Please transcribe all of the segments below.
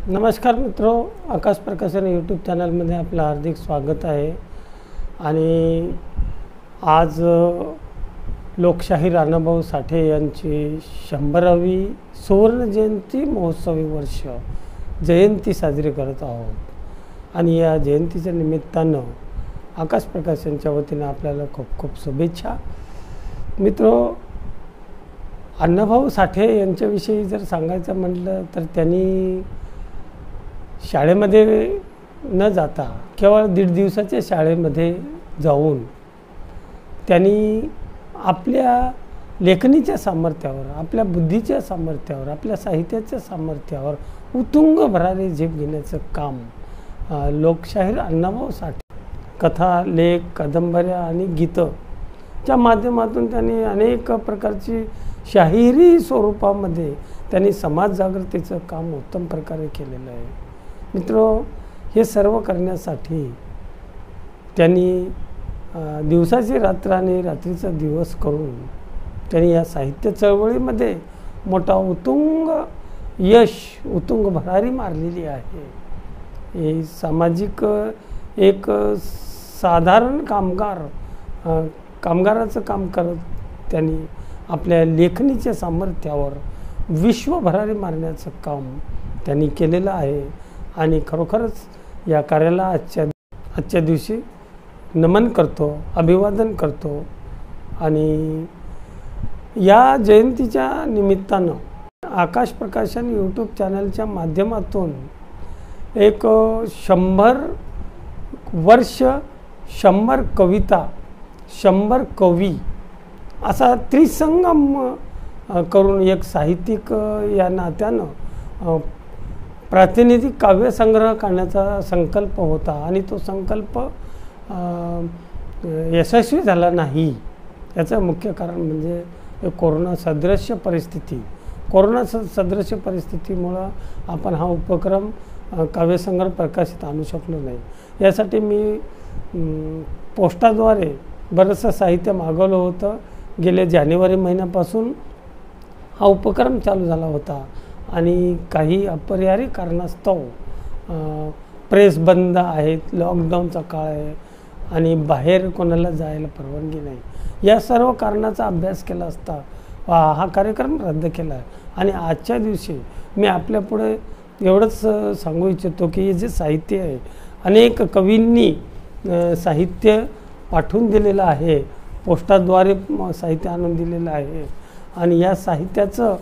नमस्कार मित्रो, आकाश प्रकाशन यूट्यूब चॅनलमध्ये आपलं हार्दिक स्वागत आहे। आणि आज लोकशाहीर अण्णाभाऊ साठे यांची 100वी सुवर्ण जयंती महोत्सवी वर्ष जयंती साजरी करत आहोत। आणि या जयंतीच्या निमित्तानं आकाश प्रकाशनच्या वतीने आपल्याला खूप खूप शुभेच्छा। मित्रो, अण्णाभाऊ साठे यांच्याविषयी जर सांगायचं म्हटलं तर त्यांनी शाळेमध्ये न जाता केवळ 1.5 दिवसाच्या शाळेमध्ये जाऊन त्यांनी आपल्या लेखणीच्या सामर्थ्यावर, आपल्या बुद्धीच्या सामर्थ्यावर, आपल्या साहित्याच्या सामर्थ्यावर उत्तुंग भरारी झेप घेण्याचं काम लोकशाहीर अण्णाभाऊ साठे कथा, लेख, कादंबऱ्या आणि गीतच्या माध्यमातून त्यांनी अनेक प्रकारची शाहिरी स्वरूपामध्ये त्यांनी समाज जागृतीचं काम उत्तम प्रकारे केलेलं आहे। मित्रो, हे सर्व करण्यासाठी त्यांनी दिवसाची रात्र आणि रात्रीचा दिवस करून त्यांनी या साहित्य चळवळीमध्ये मोठा उत्तुंग भरारी मारलेली आहे। हे सामाजिक एक साधारण कामगाराचं काम करत त्यांनी आपल्या लेखणीच्या सामर्थ्यावर विश्व भरारी मारण्याचं काम त्यांनी केलेलं आहे। आणि खरोखरच या कार्याला आजच्या दिवशी नमन करतो, अभिवादन करतो। आणि या जयंतीच्या निमित्तानं आकाश प्रकाशन यूट्यूब चॅनलच्या माध्यमातून एक 100 वर्ष, 100 कविता, 100 कवी असा त्रिसंगम करून एक साहित्यिक या नात्यानं प्रातिनिधिक काव्यसंग्रह करण्याचा संकल्प होता। आणि तो संकल्प यशस्वी झाला नाही। याचं मुख्य कारण म्हणजे कोरोना सदृश्य परिस्थितीमुळं आपण हा उपक्रम काव्यसंग्रह प्रकाशित आणू शकलो नाही। यासाठी मी पोस्टाद्वारे बरंचसं साहित्य मागवलं होतं। गेल्या जानेवारी महिन्यापासून हा उपक्रम चालू झाला होता आणि काही अपरिहार्य कारणास्तव प्रेस बंद आहेत, लॉकडाऊनचा काळ आहे आणि बाहेर कोणाला जायला परवानगी नाही, या सर्व कारणाचा अभ्यास केला असता हा कार्यक्रम रद्द केला आहे। आणि आजच्या दिवशी मी आपल्यापुढे एवढंच सांगू इच्छितो की हे जे साहित्य आहे, अनेक कवींनी साहित्य पाठवून दिलेलं आहे, पोस्टाद्वारे साहित्य आणून दिलेलं आहे। आणि या साहित्याचं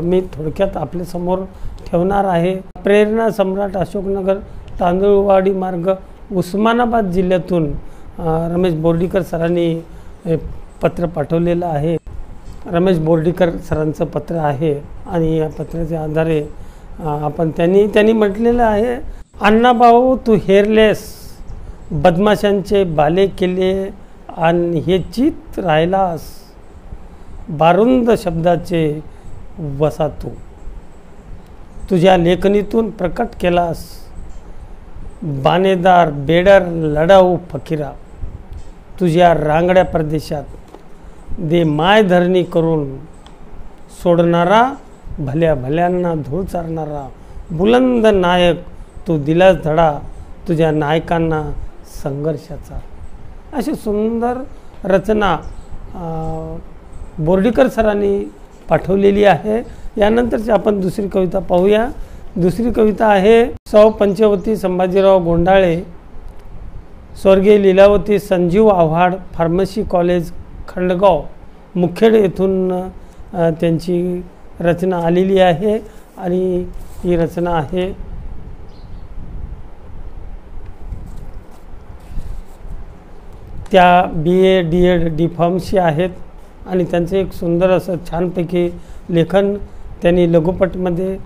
मी थोडक्यात आपल्यासमोर ठेवणार आहे। प्रेरणा सम्राट अशोकनगर तांदूळवाडी मार्ग उस्मानाबाद जिल्ह्यातून रमेश बोर्डीकर सरांनी पत्र पाठवलेलं आहे। रमेश बोर्डीकर सरांचं पत्र आहे आणि या पत्राच्या आधारे आपण त्यांनी म्हटलेलं आहे, अण्णाभाऊ तू हेरलेस बदमाशांचे बाले केले आणि हे चित राहिलास बारुंद शब्दाचे वसा तुझ्या लेखणीतून प्रकट केलास बाणेदार बेडर लढाऊ फकीरा। तुझ्या रांगड्या प्रदेशात दे माय धरणी करून सोडणारा भल्या भल्यांना धूळ चारणारा बुलंद नायक तू दिलास धडा तुझ्या नायकांना संघर्षाचा। अशी सुंदर रचना बोर्डीकर सरांनी पाठवलेली आहे। यानंतरची आपण दुसरी कविता पाहूया। दुसरी कविता आहे सौ पंचवती संभाजीराव गोंडाळे, स्वर्गीय लीलावती संजीव आव्हाड, फार्मसी कॉलेज खंडगाव मुखेड येथून त्यांची रचना आलेली आहे। आणि ही रचना आहे त्या BA DEd D.Pharm आहेत आणि त्यांचं एक सुंदर असं छानपैकी लेखन त्यांनी लघुपटमध्ये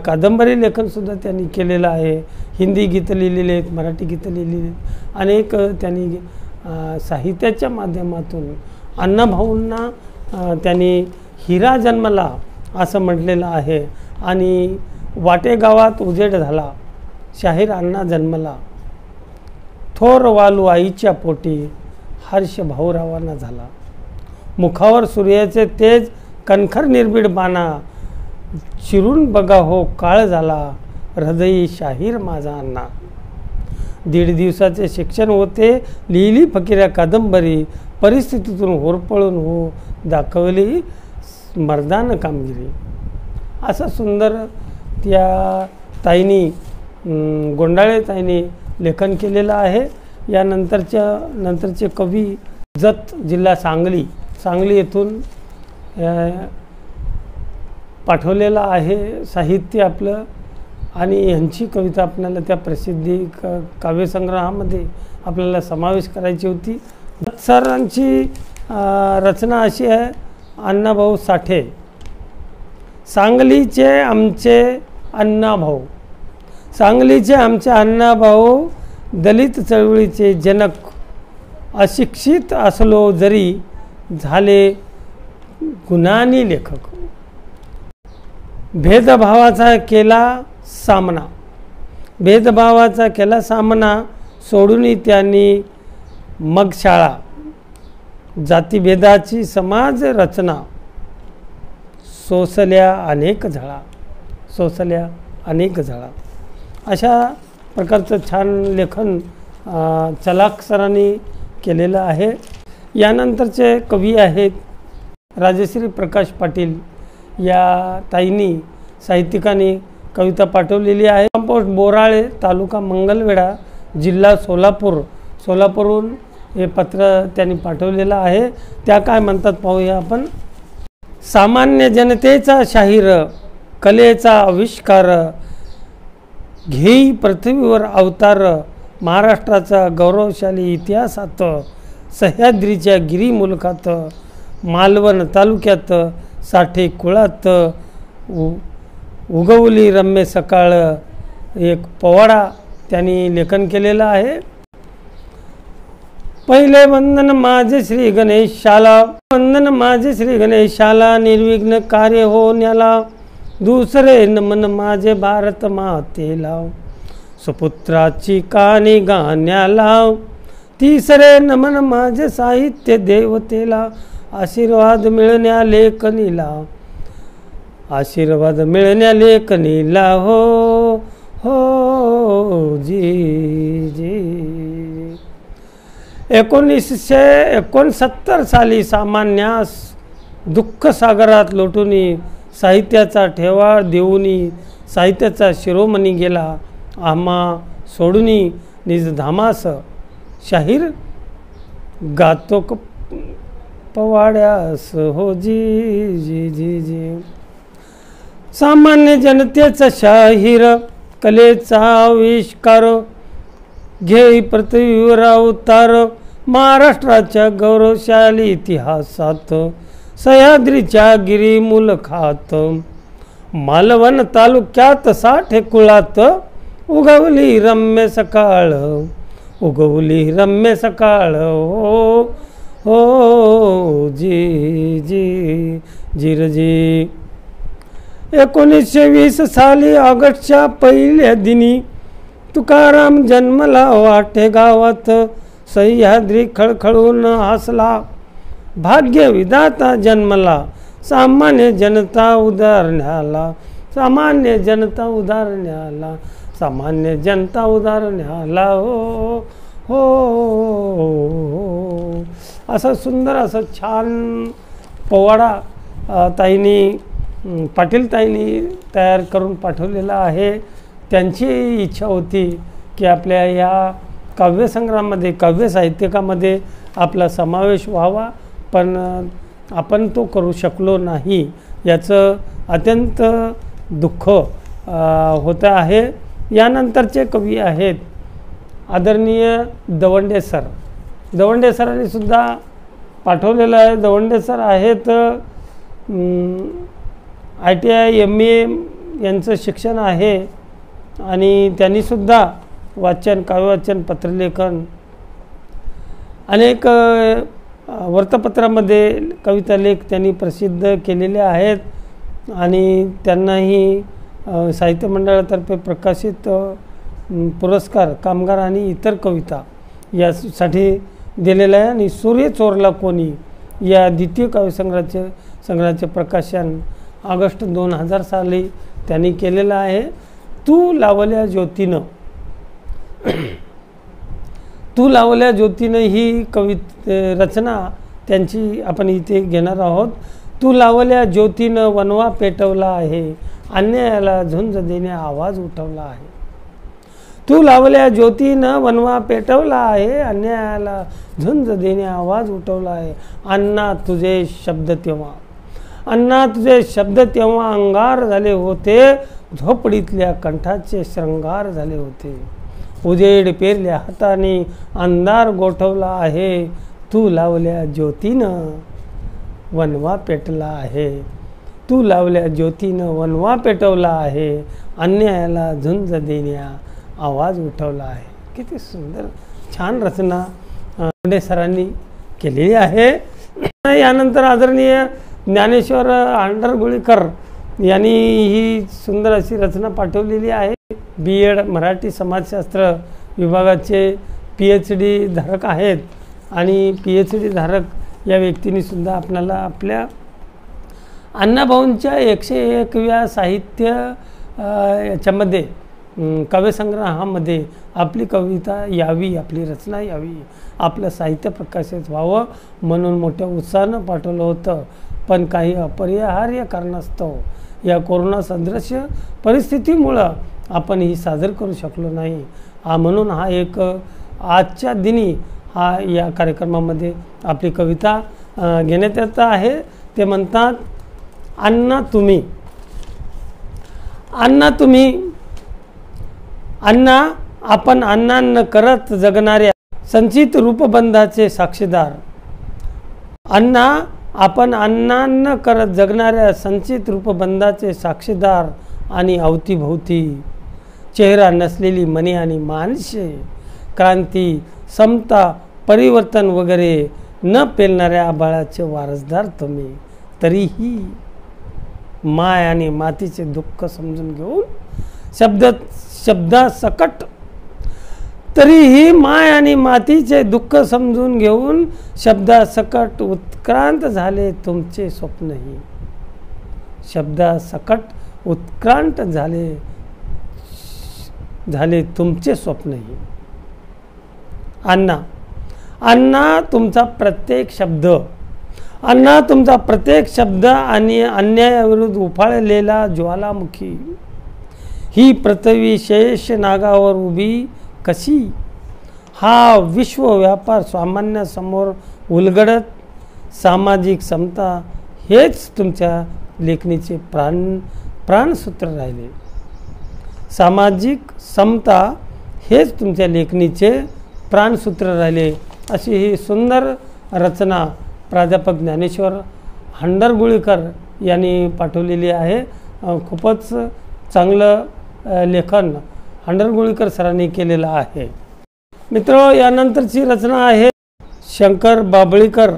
कादंबरी लेखनसुद्धा त्यांनी केलेलं आहे। हिंदी गीतं लिहिलेली आहेत, मराठी गीतं लिहिलेली आहेत, अनेक त्यांनी साहित्याच्या माध्यमातून अण्णाभाऊंना त्यांनी हिरा जन्मला असं म्हटलेलं आहे। आणि वाटेगावात उजेड झाला शाहीर अण्णा जन्मला, थोर वालू आईच्या पोटी हर्ष भाऊरावांना झाला, मुखावर सूर्याचे तेज कणखर निर्भीड बाणा चिरून बघा हो काळ झाला, हृदयी शाहीर माझा अण्णा. 1.5 दिवसाचे शिक्षण होते, लिहिली फकीरा कादंबरी, परिस्थितीतून होरपळून हो दाखवली मर्दान कामगिरी. असं सुंदर त्या ताईनी गोंडाळे ताईनी लेखन केलेलं आहे. नंतरचे कवी जत, जिल्हा सांगली येथून पाठवलेलं आहे साहित्य आपलं, आणि ह्यांची कविता आपल्याला त्या प्रसिद्धी काव्यसंग्रहामध्ये आपल्याला समावेश करायची होती. जत सरांची रचना अशी आहे. अण्णाभाऊ साठे, सांगलीचे आमचे अण्णाभाऊ, सांगलीचे आमचे अण्णाभाऊ, दलित चळवळीचे जनक, अशिक्षित असलो जरी झाले गुणांनी लेखक. भेदभावाचा केला सामना, सोडून त्यांनी मग शाळा, जातीभेदाची समाज रचना, सोसल्या अनेक झळा. अशा प्रकारचं छान लेखन चलाक सरांनी केलेलं आहे. यानंतरचे कवी आहेत राजश्री प्रकाश पाटील. या ताईंनी साहित्यिकांनी कविता पाठवलेली आहे. कंपोस्ट बोराळे, तालुका मंगलवेढा, जिल्हा सोलापूरहून हे पत्र त्यांनी पाठवलेलं आहे. त्या काय म्हणतात पाहूया आपण. सामान्य जनतेचा शाहीर, कलेचा आविष्कार, घेई पृथ्वीवर अवतार, महाराष्ट्राचा गौरवशाली इतिहासात, सह्याद्रीच्या गिरीमुलखात, मालवण तालुक्यात, साठे कुळात उगवली रम्य सकाळ. एक पोवाडा त्यांनी लेखन केलेलं आहे. पहिले वंदन माझे श्री गणेशाला, निर्विघ्न कार्य हो न्याला. दुसरे नमन माझे भारत मातेला, सुपुत्राची कानी गाण्याला. तिसरे नमन माझे साहित्य देवतेला, आशीर्वाद मिळण्या लेखनीला. हो जी. 1969 साली सामान्यास दुःख सागरात लोटुनी, साहित्याचा ठेवा देऊनी, साहित्याचा शिरोमणी गेला आम्हा सोडुनी. निज धामास शाहीर गातो पवाड्यास. हो जी. सामान्य जनतेचा शाहीर, कलेचा आविष्कार, घेई पृथ्वीवर अवतार, महाराष्ट्राच्या गौरवशाली इतिहासात, सह्याद्रीच्या गिरीमुलखात, मालवण तालुक्यात, साठे कुळात, उगवली रम्य सकाळ. हो जी. 1920 साली ऑगस्टच्या पहिल्या दिनी, तुकाराम जन्मला वाटे गावात. सह्याद्री खळखळून हसला, भाग्य विधाता जन्मला. सामान्य जनता उदारण्याला. हो. असं सुंदर असं छान पोवाडा पाटील ताईंनी तयार करून पाठवलेला आहे. त्यांची इच्छा होती की आपल्या या काव्यसंग्रहामध्ये, काव्य साहित्यिकामध्ये आपला समावेश व्हावा, पण आपण तो करू शकलो नाही. याचं अत्यंत दुःख होतं आहे. यानंतरचे कवी आहेत आदरणीय दवंडे सर. दवंडे सरांनी सुद्धा पाठवलेलं आहे. दवंडे सर आहेत ITI MA यांचं शिक्षण आहे, आणि त्यांनीसुद्धा वाचन, काव्यवाचन, पत्रलेखन, अनेक वर्तपत्रामध्ये कविता लेख त्यांनी प्रसिद्ध केलेले आहेत. आणि त्यांनाही साहित्य मंडळातर्फे प्रकाशित पुरस्कार कामगार आणि इतर कविता यासाठी दिलेला आहे. आणि सूर्य चोरला कोणी या द्वितीय काव्यसंग्रहाचे प्रकाशन ऑगस्ट 2000 साली त्यांनी केलेलं आहे. तू लावल्या ज्योतीनं, तू लावल्या ज्योतीनं ही रचना त्यांची आपण इथे घेणार आहोत. तू लावल्या ज्योतीनं वनवा पेटवला आहे, अन्यायाला झुंज देणे आवाज उठवला आहे. तू लावल्या ज्योतीनं वनवा पेटवला आहे, अन्यायाला झुंज देणे आवाज उठवला आहे. अण्णा तुझे शब्द तेव्हा, अण्णा तुझे शब्द तेव्हा अंगार झाले होते, झोपडीतल्या कंठाचे श्रंगार झाले होते. उजेड पेरल्या हाताने अंधार गोठवला आहे, तू लावल्या ज्योतीनं वनवा पेटला आहे. तू लावल्या ज्योतीनं वनवा पेटवला आहे, अन्यायाला झुंज देण्या आवाज उठवला आहे. किती सुंदर छान रचना मुंडे सरांनी केलेली आहे. यानंतर आदरणीय ज्ञानेश्वर हांडरगुळीकर यांनी ही सुंदर अशी रचना पाठवलेली आहे. BEd मराठी समाजशास्त्र विभागाचे PhD धारक आहेत आणि PhD धारक या व्यक्तींनी सुद्धा आपल्याला आपल्या अण्णाभाऊंच्या 101व्या साहित्य याच्यामध्ये काव्यसंग्रहामध्ये आपली कविता यावी, आपली रचना यावी, आपलं साहित्य प्रकाशित व्हावं म्हणून मोठ्या उत्साहानं पाठवलं होतं. पण काही अपरिहार्य कारणास्तव या कोरोना सदृश परिस्थितीमुळं आपण ही सादर करू शकलो नाही. म्हणून हा एक आजच्या दिनी हा या कार्यक्रमामध्ये आपली कविता घेण्यात येत आहे. ते म्हणतात, अण्णा तुम्ही, अण्णा तुम्ही, अण्णा आपण अण्णांना करत जगणाऱ्या संचित रूपबंधाचे साक्षीदार. अण्णा आपण अण्णांना करत जगणाऱ्या संचित रूपबंधाचे साक्षीदार आणि अवतीभोवती चेहरा नसलेली मने आणि माणसे, क्रांती, समता, परिवर्तन वगैरे न पेलणाऱ्या आभाळाचे वारसदार तुम्ही. तरीही माय आणि मातीचे दुःख समजून घेऊन शब्दासकट, तरीही माय आणि मातीचे दुःख समजून घेऊन शब्दासकट उत्क्रांत झाले तुमचे स्वप्नही. शब्दासकट उत्क्रांत झाले तुमचे स्वप्नही. अण्णा, अण्णा तुमचा प्रत्येक शब्द, अण्णा तुमचा प्रत्येक शब्द आणि अन्यायाविरुद्ध उफाळलेला ज्वालामुखी. ही पृथ्वी शेष नागावर उभी कशी, हा विश्व व्यापार सामान्यासमोर उलगडत. सामाजिक समता हेच तुमच्या लेखणीचे प्राणसूत्र राहिले. सामाजिक समता हेच तुमच्या लेखणीचे प्राणसूत्र राहिले. अशी ही सुंदर रचना प्राध्यापक ज्ञानेश्वर हांडरगुळीकर यांनी पाठवलेली आहे. खूपच चांगलं लेखन हांडरगुळीकर सरांनी केलेलं आहे. मित्र, यानंतरची रचना आहे शंकर बाबळीकर.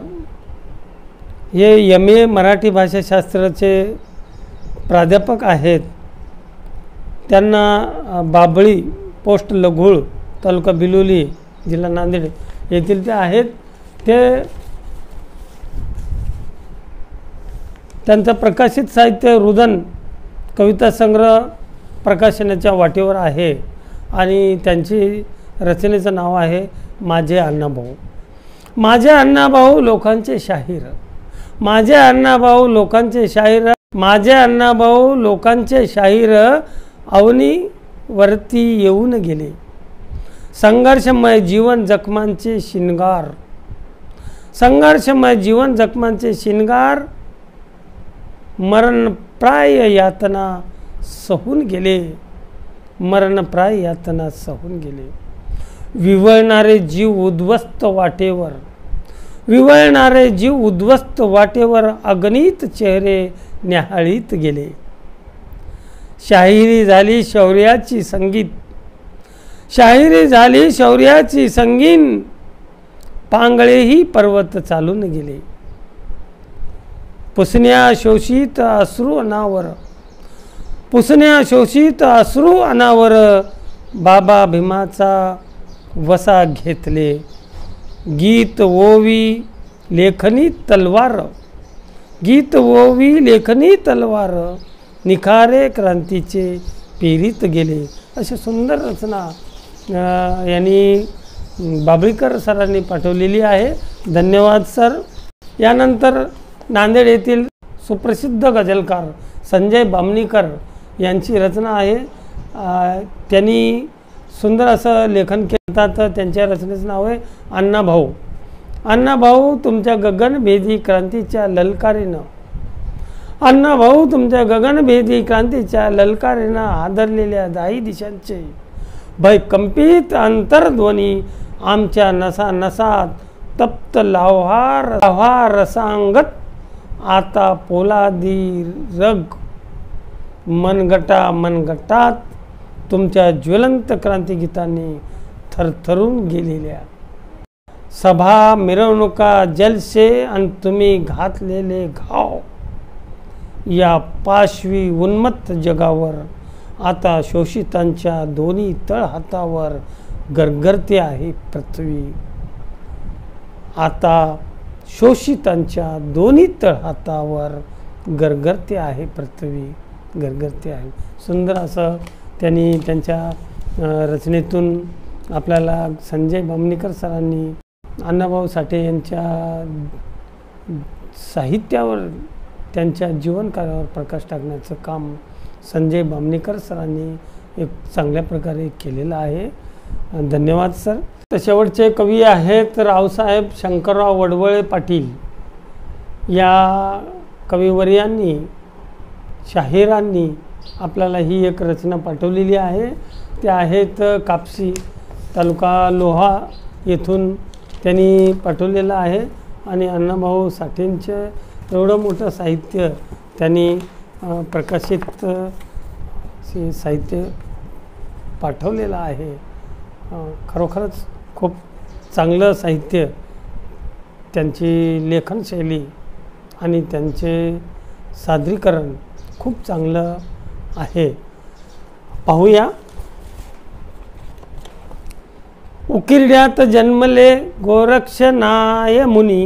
हे MA मराठी भाषाशास्त्राचे प्राध्यापक आहेत. त्यांना बाबळी पोस्ट लघुळ तालुका बिलोली जिल्हा नांदेड येथील ते आहेत. ते त्यांचं प्रकाशित साहित्य रुदन कविता संग्रह प्रकाशनाच्या वाटेवर आहे आणि त्यांची रचनेचं नाव आहे माझे अण्णाभाऊ. माझे अण्णाभाऊ लोकांचे शाहीर, माझे अण्णाभाऊ लोकांचे शाहीर, माझे अण्णाभाऊ लोकांचे शाहीर अवनीवरती येऊन गेले. संघर्षमय जीवन जखमांचे शिनगार, संघर्षमय जीवन जखमांचे शिनगार, मरणप्राय यातना सहून गेले, मरणप्राय यातना सहून गेले. विवळणारे जीव उद्ध्वस्त वाटेवर, विवळणारे जीव उद्ध्वस्त वाटेवर अगणित चेहरे न्याहाळीत गेले. शाहिरी झाली शौर्याची संगीत, शाहिरी झाली शौर्याची संगीन, पांगळेही पर्वत चालून गेले. पुसण्या शोषित अश्रू अनावर, पुसण्या शोषित अश्रू अनावर, बाबा भीमाचा वसा घेतले. गीत ओवी लेखनी तलवार, गीत ओवी लेखनी तलवार, निखारे क्रांतीचे पेरीत गेले, अशी सुंदर रचना यांनी बाभळीकर सरांनी पाठवलेली आहे. धन्यवाद सर. यानंतर नांदेड येथील सुप्रसिद्ध गझलकार संजय बामणीकर यांची रचना आहे. त्यांनी सुंदर असं लेखन केलं. त्यांच्या रचनेचं नाव आहे अण्णाभाऊ. अण्णाभाऊ तुमच्या गगनभेदी क्रांतीच्या ललकारीनं, अण्णाभाऊ तुमच्या गगनभेदी क्रांतीच्या ललकारीनं आदरलेल्या दाही दिशांचे भयकंपित अंतर्ध्वनी आमच्या नसा नसात तप्त लाव्हा रसांगत आता पोलादी रग मनगटात तुमच्या ज्वलंत क्रांतिगीतांनी थरथरून गेलेल्या सभा मिरवणुका जलसे आणि तुम्ही घातलेले घाव या पाशवी उन्मत्त जगावर आता शोषितांच्या दोन्ही तळहातावर गरगरते आहे पृथ्वी. आता शोषितांच्या दोन्ही तळहातावर गरगरते आहे पृथ्वी, गरगरते आहे. सुंदर असं त्यांनी त्यांच्या रचनेतून आपल्याला संजय बामणीकर सरांनी अण्णाभाऊ साठे यांच्या साहित्यावर, त्यांच्या जीवनकार्यावर प्रकाश टाकण्याचं काम संजय बामणीकर सरांनी एक चांगल्या प्रकारे केलेलं आहे. धन्यवाद सर. तर शेवटचे कवी आहेत रावसाहेब शंकरराव वडवळे पाटील. या कविवर्यांनी, शाहिरांनी आपल्याला ही एक रचना पाठवलेली आहे. ते आहेत कापसी तालुका लोहा येथून त्यांनी पाठवलेलं आहे. आणि अण्णाभाऊ साठेंचं एवढं मोठं साहित्य त्यांनी प्रकाशित साहित्य पाठवलेलं आहे. खरोखरच खूप चांगलं साहित्य, त्यांची लेखनशैली आणि त्यांचे सादरीकरण खूप चांगलं आहे. पाहूया. उकिरड्यात जन्मले गोरक्षनाय मुनी,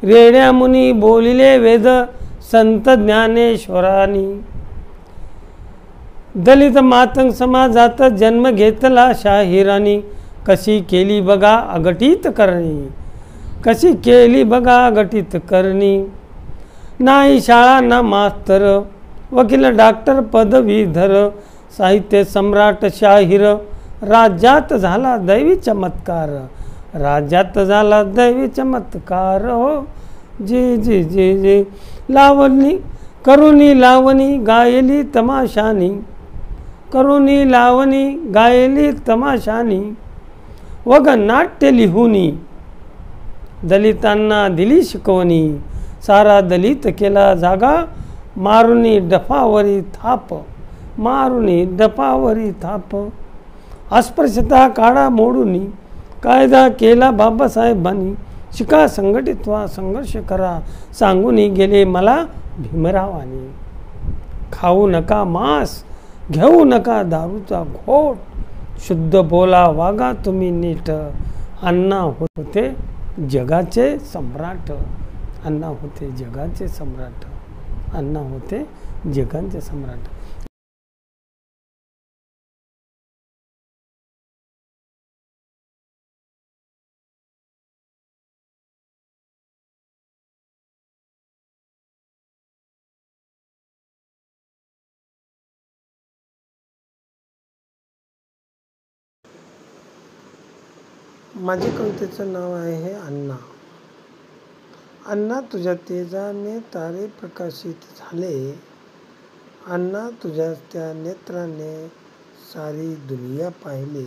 रेड्या मुनी बोलिले वेद संत ज्ञानेश्वरानी, दलित मातंग समाजात जन्म घेतला शाहिरानी, कशी केली बघा अघटित करणी, कशी केली बघा अघटित करणी. नाही शाळा ना मास्तर, वकील डॉक्टर पदवीधर, साहित्य सम्राट शाहीर, राज्यात झाला दैवी चमत्कार, राज्यात झाला दैवी चमत्कार. हो जी जी जी जी. लावणी करुणी लावणी गायली तमाशानी, करुणी लावणी गायली तमाशानी, वग नाट्य लिहुनी दलितांना दिली शिकवणी, सारा दलित केला जागा, मारुनी डफावरी थाप, मारुनी डफावरी थाप. अस्पृश्यता काढा मोडूनी, कायदा केला बाबासाहेबांनी, शिका संघटित व्हा संघर्ष करा, सांगून गेले मला भीमरावानी. खाऊ नका मांस, घेऊ नका दारूचा घोट, शुद्ध बोला वागा तुम्ही नीट. अण्णा होते जगाचे सम्राट, अण्णा होते जगाचे सम्राट, अण्णा होते जगाचे सम्राट. माझ्या कवितेचं नाव आहे अण्णा. अण्णा तुझ्या तेजाने तारे प्रकाशित झाले, अण्णा तुझ्या त्या नेत्राने सारी दुनिया पाहिले,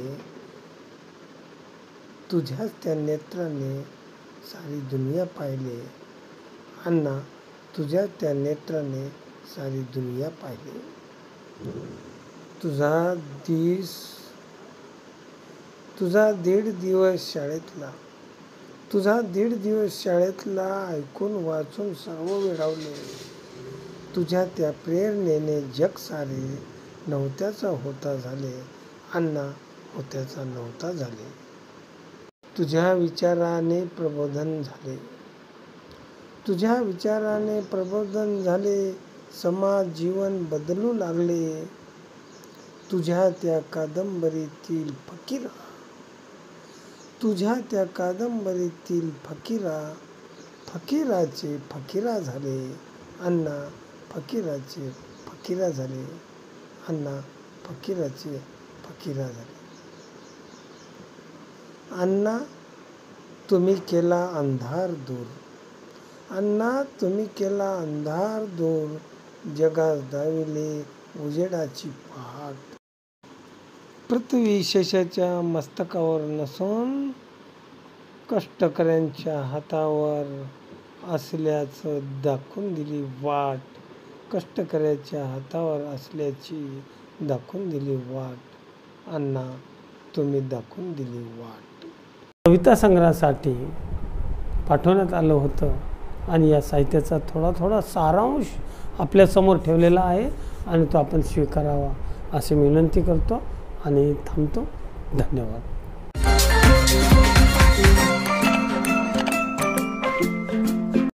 तुझ्याच त्या नेत्राने सारी दुनिया पाहिले, अण्णा तुझ्या त्या नेत्राने सारी दुनिया पाहिले. तुझा दीड दिवस शाळेतला, तुझा दीड दिवस शाळेतला ऐकून वाचून सर्व वेडावले, तुझ्या त्या प्रेरणेने जग सारे नव्हत्याचा होता झाले, अण्णा होत्याचा नव्हता झाले. तुझ्या विचाराने प्रबोधन झाले, तुझ्या विचाराने प्रबोधन झाले, समाज जीवन बदलू लागले, तुझ्या त्या कादंबरीतील फकीरा, तुझ्या त्या कादंबरीतील फकीरा, फकीराचे फकीरा झाले अण्णा, फकीराचे फकीरा झाले अण्णा, फकीराचे फकीरा झाले. अण्णा तुम्ही केला अंधार दूर, अण्णा तुम्ही केला अंधार दूर, जगास दाविले उजेडाची पहाट. पृथ्वी शशाच्या मस्तकावर नसून कष्टकऱ्यांच्या हातावर असल्याचं दाखवून दिली वाट, कष्टकऱ्याच्या हातावर असल्याची दाखवून दिली वाट. अण्णा तुम्ही दाखवून दिली वाट. कविता संग्रहासाठी पाठवण्यात आलं होतं आणि या साहित्याचा थोडा थोडा सारांश आपल्यासमोर ठेवलेला आहे आणि तो आपण स्वीकारावा अशी विनंती करतो आणि थांबतो. धन्यवाद.